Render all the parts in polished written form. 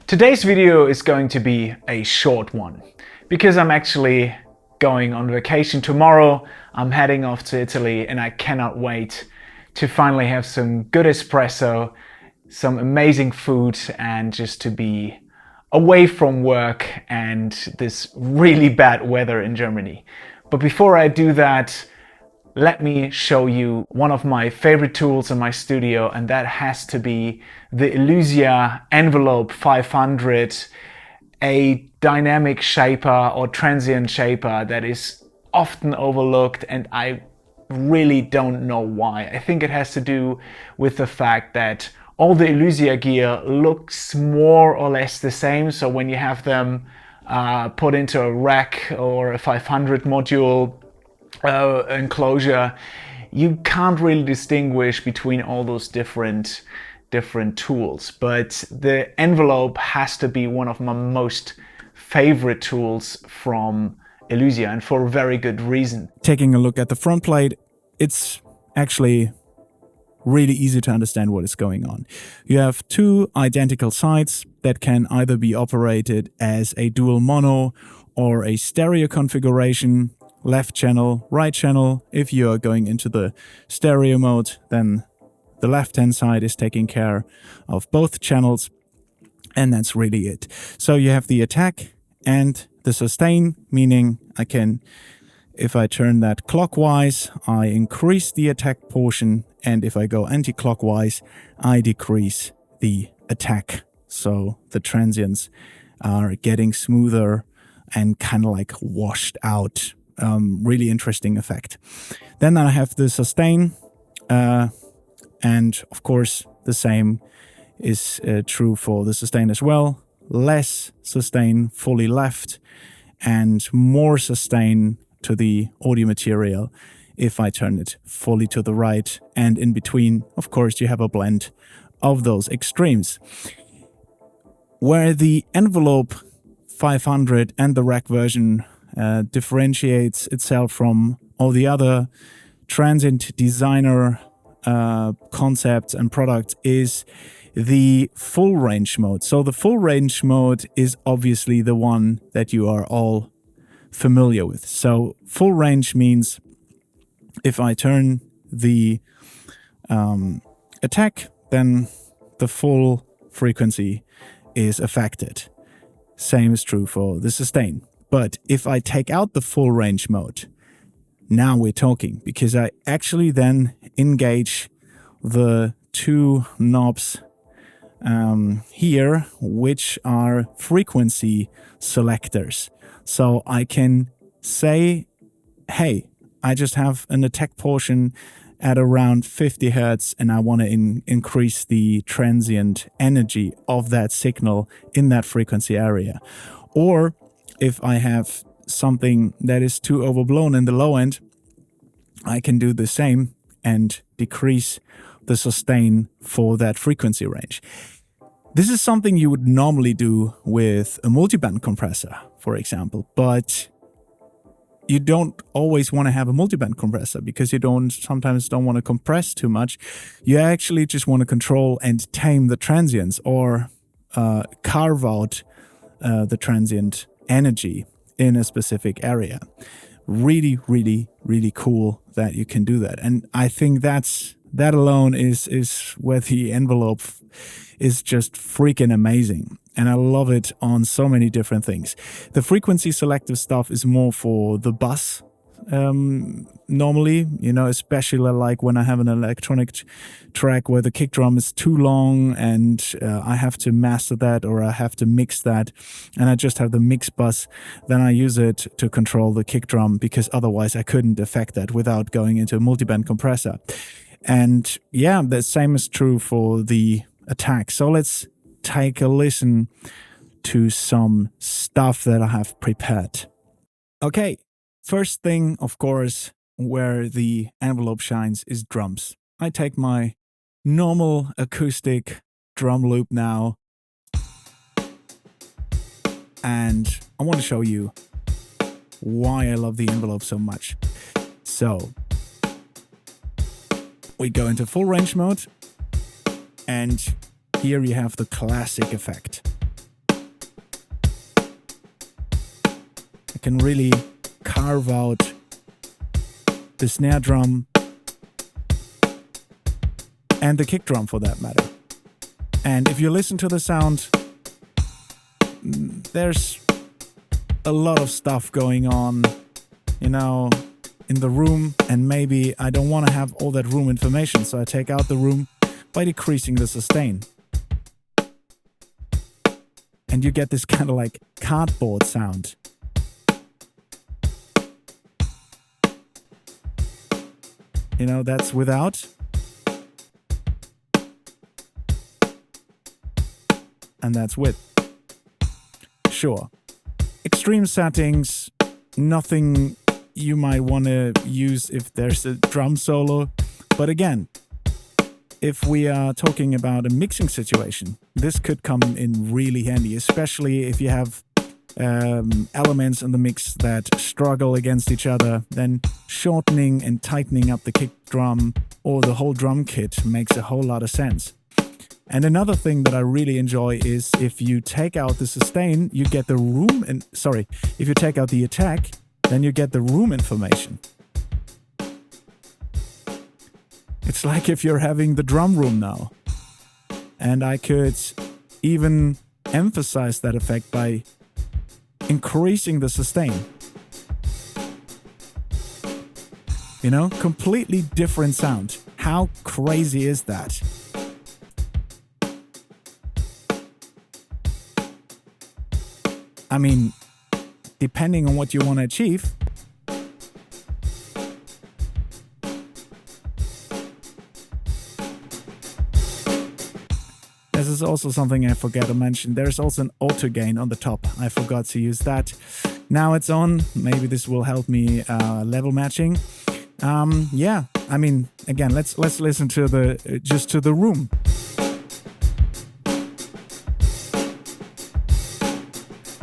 Today's video is going to be a short one because I'm actually going on vacation tomorrow. I'm heading off to Italy and I cannot wait to finally have some good espresso, some amazing food, and just to be away from work and this really bad weather in Germany. But before I do that, let me show you one of my favorite tools in my studio, and that has to be the elysia Envelope 500, a dynamic shaper or transient shaper that is often overlooked, and I really don't know why. I think it has to do with the fact that all the elysia gear looks more or less the same. So when you have them put into a rack or a 500 module enclosure, you can't really distinguish between all those different tools. But the envelope has to be one of my most favorite tools from elysia, and for a very good reason. Taking a look at the front plate, it's actually really easy to understand what is going on. You have two identical sides that can either be operated as a dual mono or a stereo configuration. Left channel, right channel. If you are going into the stereo mode, then the left-hand side is taking care of both channels, and that's really it. So you have the attack and the sustain, meaning I can, if I turn that clockwise, I increase the attack portion, and if I go anti-clockwise, I decrease the attack. So the transients are getting smoother and kind of like washed out. Really interesting effect. Then I have the sustain, and of course the same is true for the sustain as well. Less sustain fully left and more sustain to the audio material if I turn it fully to the right, and in between, of course, you have a blend of those extremes. Where the Envelope 500 and the rack version differentiates itself from all the other transient designer concepts and products is the full range mode. So the full range mode is obviously the one that you are all familiar with. So full range means if I turn the attack, then the full frequency is affected. Same is true for the sustain. But if I take out the full range mode, now we're talking, because I actually then engage the two knobs here, which are frequency selectors. So I can say, hey, I just have an attack portion at around 50 Hertz and I want to increase the transient energy of that signal in that frequency area. Or if I have something that is too overblown in the low end, I can do the same and decrease the sustain for that frequency range. This is something you would normally do with a multiband compressor, for example, but you don't always want to have a multiband compressor because you sometimes don't want to compress too much. You actually just want to control and tame the transients, or carve out the transient energy in a specific area. Really, really, really cool that you can do that. And I think that alone is where the envelope is just freaking amazing. And I love it on so many different things. The frequency selective stuff is more for the bass normally, especially like when I have an electronic track where the kick drum is too long and I have to master that or I have to mix that, and I just have the mix bus, then I use it to control the kick drum, because otherwise I couldn't affect that without going into a multiband compressor. And yeah, the same is true for the attack. So let's take a listen to some stuff that I have prepared. Okay. First thing, of course, where the envelope shines is drums. I take my normal acoustic drum loop now, and I want to show you why I love the envelope so much. So we go into full range mode, and here you have the classic effect. can really carve out the snare drum and the kick drum for that matter. And if you listen to the sound, there's a lot of stuff going on, you know, in the room, and maybe I don't want to have all that room information, so I take out the room by decreasing the sustain. And you get this kind of like cardboard sound. You know, that's without. And that's with. Sure. Extreme settings, nothing you might want to use if there's a drum solo. But again, if we are talking about a mixing situation, this could come in really handy, especially if you have elements in the mix that struggle against each other. Then shortening and tightening up the kick drum or the whole drum kit makes a whole lot of sense. And another thing that I really enjoy is if you take out the sustain, you get the room, if you take out the attack, then you get the room information. It's like if you're having the drum room now. And I could even emphasize that effect by increasing the sustain. You know, completely different sound. How crazy is that? I mean, depending on what you want to achieve, this is also something I forgot to mention. There's also an auto gain on the top. I forgot to use that. Now it's on. Maybe this will help me level matching. Yeah, I mean, again, let's listen to the room.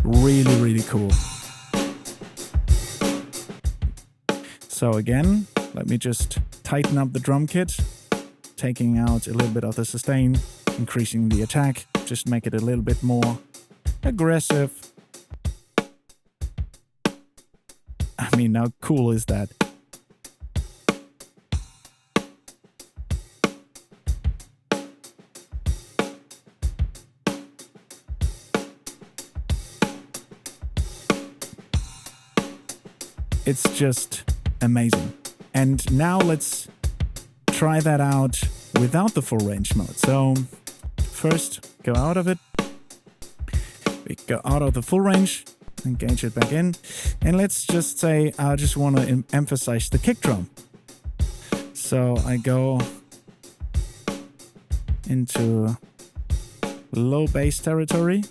Really, really cool. So again, let me just tighten up the drum kit, taking out a little bit of the sustain, increasing the attack, just make it a little bit more aggressive. I mean, how cool is that? It's just amazing. And now let's try that out without the full range mode. So first, go out of it. We go out of the full range, engage it back in. And let's just say I just want to emphasize the kick drum. So I go into low bass territory.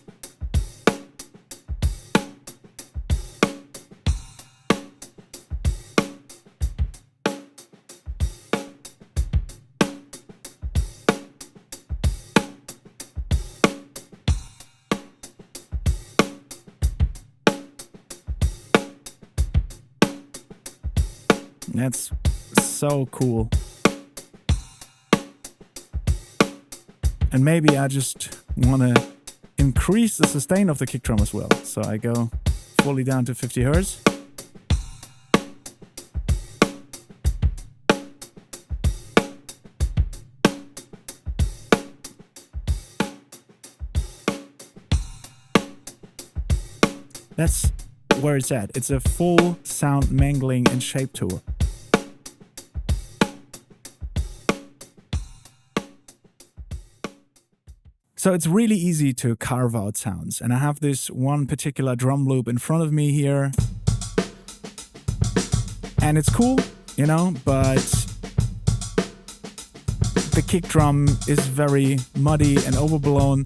That's so cool. And maybe I just want to increase the sustain of the kick drum as well. So I go fully down to 50 Hz. That's where it's at. It's a full sound mangling and shape tour. So it's really easy to carve out sounds. And I have this one particular drum loop in front of me here. And it's cool, you know, but the kick drum is very muddy and overblown.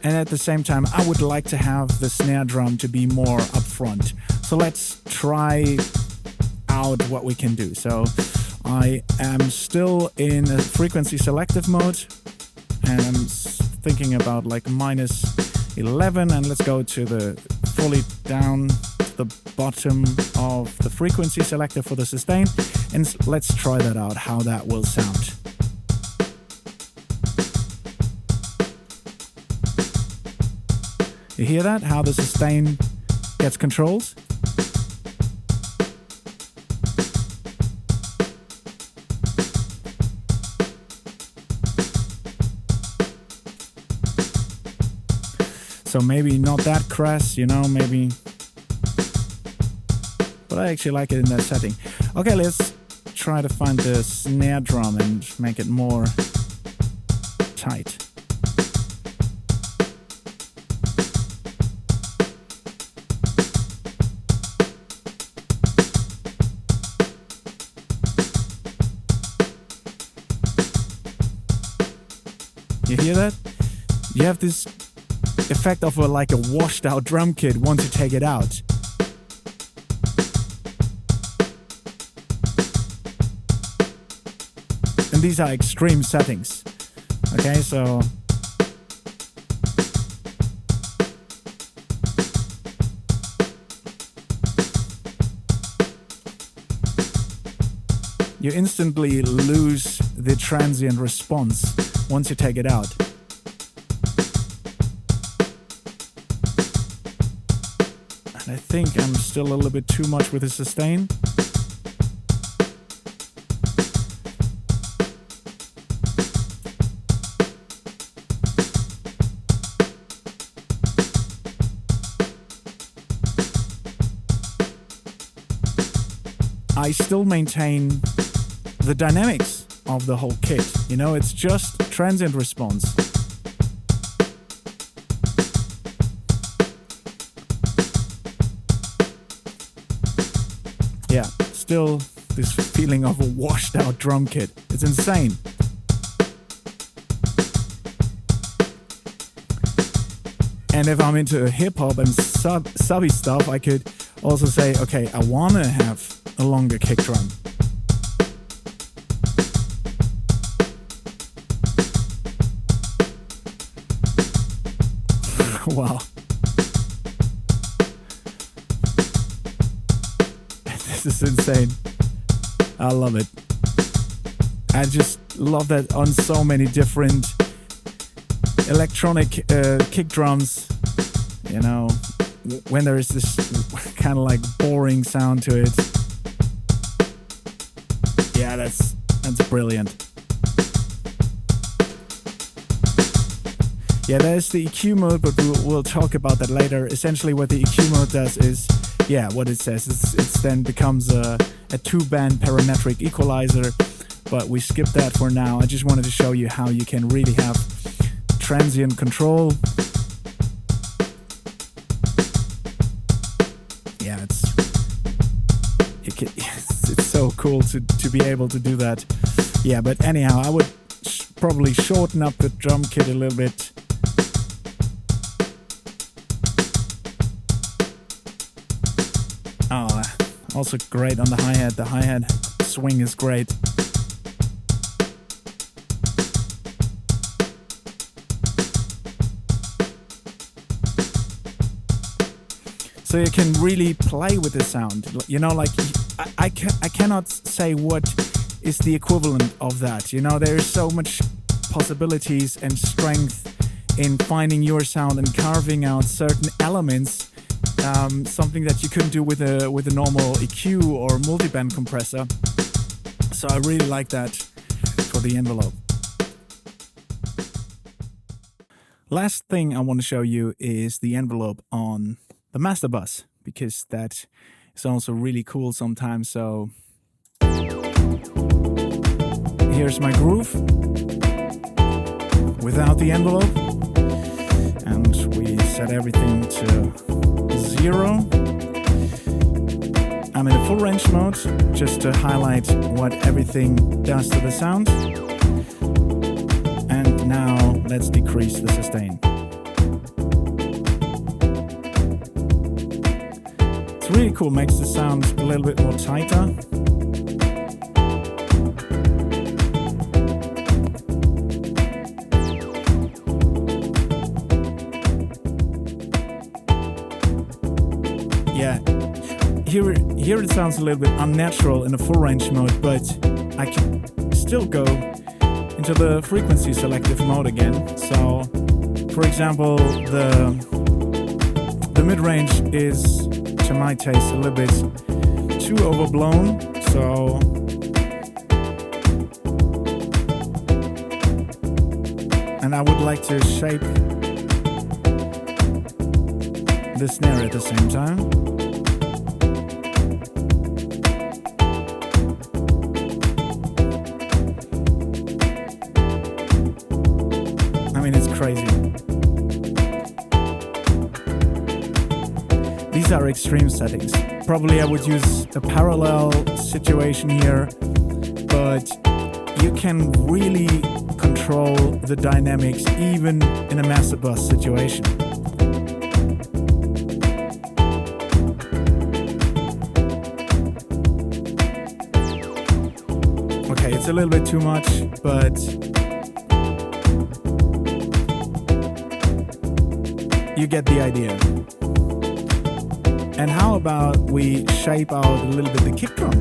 And at the same time, I would like to have the snare drum to be more upfront. So let's try out what we can do. So I am still in a frequency selective mode. And I'm thinking about like -11, and let's go to the fully down to the bottom of the frequency selector for the sustain, and let's try that out, how that will sound. You hear that? How the sustain gets controlled? So maybe not that crass, you know, maybe. But I actually like it in that setting. Okay, let's try to find the snare drum and make it more tight. You hear that? You have this effect of like a washed out drum kit once you take it out. And these are extreme settings. Okay, so you instantly lose the transient response once you take it out. And I think I'm still a little bit too much with the sustain. I still maintain the dynamics of the whole kit. You know, it's just transient response. Yeah, still this feeling of a washed out drum kit. It's insane. And if I'm into hip hop and subby stuff, I could also say, okay, I wanna have a longer kick drum. Wow. This is insane. I love it. I just love that on so many different electronic kick drums. You know, when there is this kind of like boring sound to it. Yeah, that's brilliant. Yeah, there's the EQ mode, but we'll talk about that later. Essentially what the EQ mode does is, yeah, what it says, it's then becomes a two-band parametric equalizer, but we skip that for now. I just wanted to show you how you can really have transient control. Yeah, it's so cool to be able to do that. Yeah, but anyhow, I would probably shorten up the drum kit a little bit. Also great on the hi-hat. The hi-hat swing is great. So you can really play with the sound. You know, like I cannot say what is the equivalent of that. You know, there is so much possibilities and strength in finding your sound and carving out certain elements. Something that you couldn't do with a normal EQ or multiband compressor. So I really like that for the envelope. Last thing I want to show you is the envelope on the master bus, because that is also really cool sometimes. So here's my groove without the envelope, and we set everything to 0. I'm in a full range mode just to highlight what everything does to the sound. And now let's decrease the sustain. It's really cool, makes the sound a little bit more tighter. Here it sounds a little bit unnatural in a full range mode, but I can still go into the frequency selective mode again. So, for example, the mid-range is, to my taste, a little bit too overblown. So and I would like to shape the snare at the same time. I mean, it's crazy. These are extreme settings. Probably I would use a parallel situation here, but you can really control the dynamics even in a master bus situation. Okay, it's a little bit too much, but you get the idea. And how about we shape out a little bit the kick drum?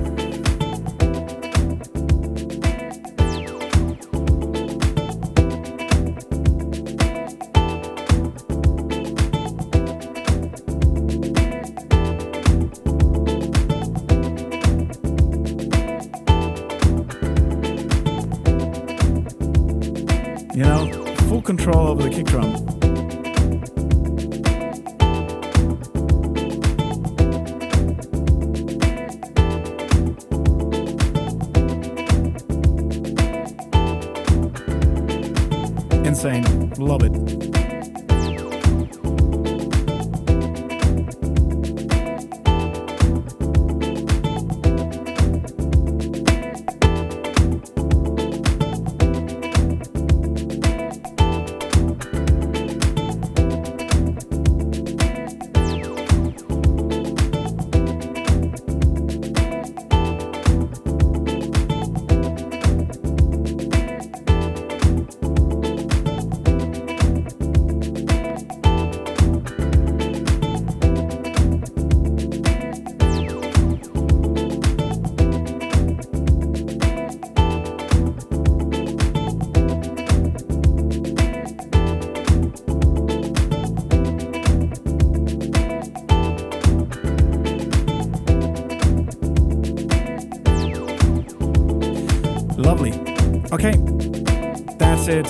You know, full control over the kick drum. Insane. Love it. Lovely. Okay, that's it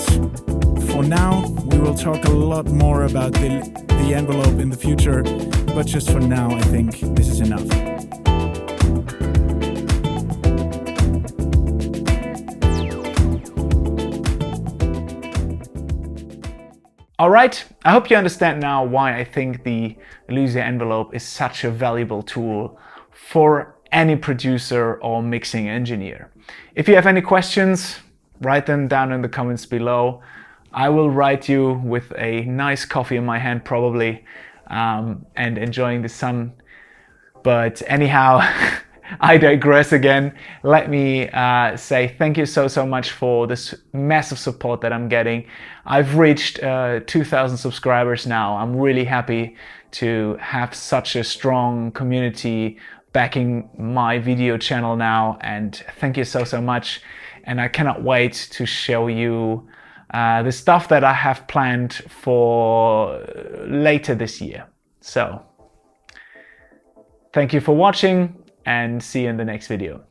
for now. We will talk a lot more about the envelope in the future, but just for now, I think this is enough. Alright, I hope you understand now why I think the elysia envelope is such a valuable tool for any producer or mixing engineer. If you have any questions, write them down in the comments below. I will write you with a nice coffee in my hand probably, and enjoying the sun. But anyhow, I digress again. Let me say thank you so much for this massive support that I'm getting. I've reached 2,000 subscribers now. I'm really happy to have such a strong community backing my video channel now, and thank you so much. And I cannot wait to show you the stuff that I have planned for later this year. So thank you for watching, and see you in the next video.